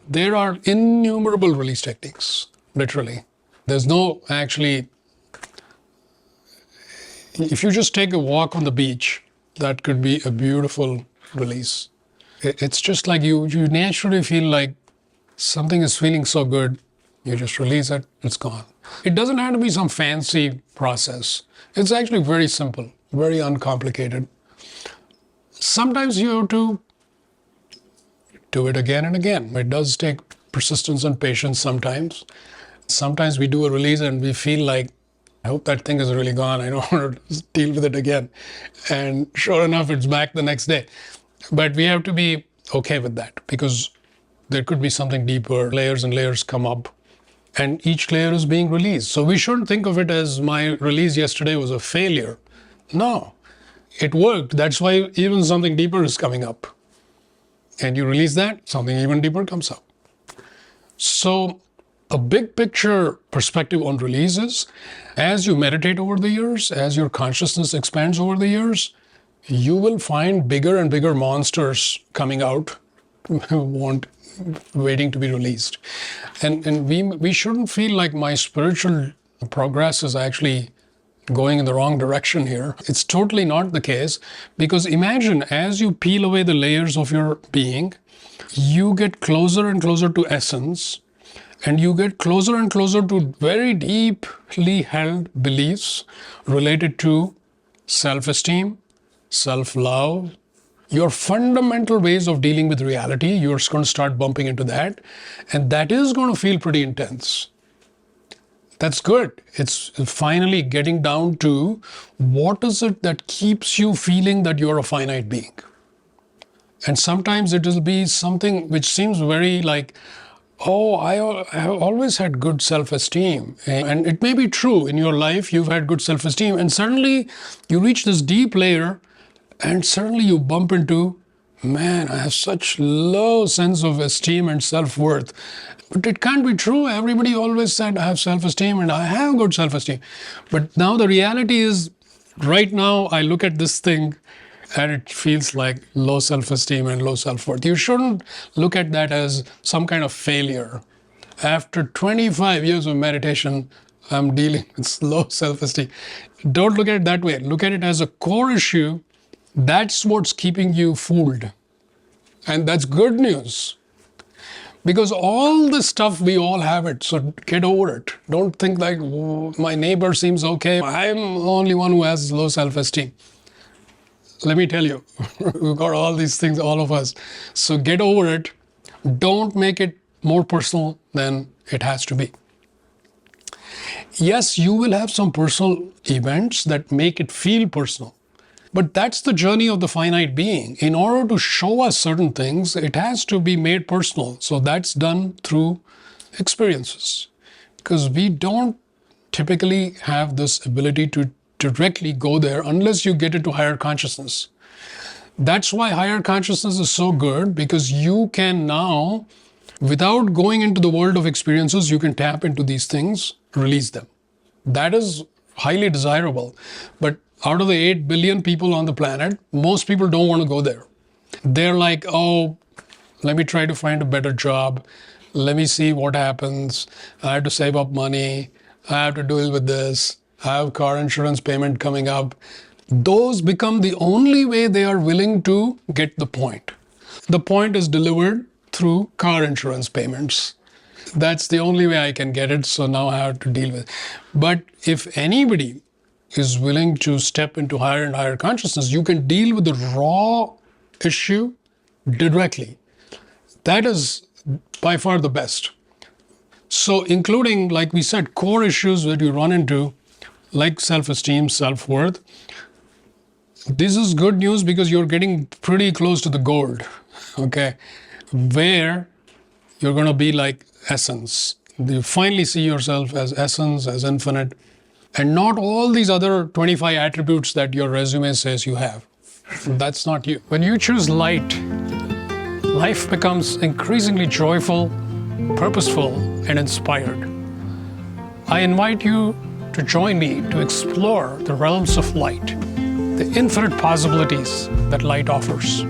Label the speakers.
Speaker 1: There are innumerable release techniques, literally. There's no actually, if you just take a walk on the beach, that could be a beautiful release. It's just like you naturally feel like something is feeling so good, you just release it, it's gone. It doesn't have to be some fancy process. It's actually very simple, very uncomplicated. Sometimes you have to do it again and again. It does take persistence and patience sometimes. Sometimes we do a release and we feel like, I hope that thing is really gone. I don't want to deal with it again. And sure enough, it's back the next day. But we have to be okay with that because there could be something deeper. Layers and layers come up and each layer is being released. So we shouldn't think of it as my release yesterday was a failure. No, it worked. That's why even something deeper is coming up. And you release that, something even deeper comes up. So a big picture perspective on releases, as you meditate over the years, as your consciousness expands over the years, you will find bigger and bigger monsters coming out waiting to be released. And we shouldn't feel like my spiritual progress is actually going in the wrong direction here. It's totally not the case, because imagine as you peel away the layers of your being, you get closer and closer to essence, and you get closer and closer to very deeply held beliefs related to self-esteem, self-love, your fundamental ways of dealing with reality. You're going to start bumping into that, and that is going to feel pretty intense. That's good. It's finally getting down to what is it that keeps you feeling that you're a finite being. And sometimes it will be something which seems very like, oh, I have always had good self-esteem. And it may be true in your life, you've had good self-esteem, and suddenly you reach this deep layer and suddenly you bump into, man, I have such low sense of esteem and self-worth. But it can't be true. Everybody always said I have self-esteem and I have good self-esteem. But now the reality is, right now I look at this thing and it feels like low self-esteem and low self-worth. You shouldn't look at that as some kind of failure. After 25 years of meditation, I'm dealing with low self-esteem. Don't look at it that way. Look at it as a core issue. That's what's keeping you fooled. And that's good news. Because all this stuff, we all have it, so get over it. Don't think like, oh, my neighbor seems okay, I'm the only one who has low self-esteem. Let me tell you, we've got all these things, all of us. So get over it. Don't make it more personal than it has to be. Yes, you will have some personal events that make it feel personal. But that's the journey of the finite being. In order to show us certain things, it has to be made personal. So that's done through experiences. Because we don't typically have this ability to directly go there unless you get into higher consciousness. That's why higher consciousness is so good, because you can now, without going into the world of experiences, you can tap into these things, release them. That is highly desirable. But out of the 8 billion people on the planet, most people don't want to go there. They're like, oh, let me try to find a better job. Let me see what happens. I have to save up money. I have to deal with this. I have car insurance payment coming up. Those become the only way they are willing to get the point. The point is delivered through car insurance payments. That's the only way I can get it, so now I have to deal with it. But if anybody is willing to step into higher and higher consciousness, you can deal with the raw issue directly. That is by far the best. So including, like we said, core issues that you run into, like self-esteem, self-worth. This is good news because you're getting pretty close to the gold, okay? Where you're going to be like essence. You finally see yourself as essence, as infinite, and not all these other 25 attributes that your resume says you have. That's not you. When you choose light, life becomes increasingly joyful, purposeful, and inspired. I invite you to join me to explore the realms of light, the infinite possibilities that light offers.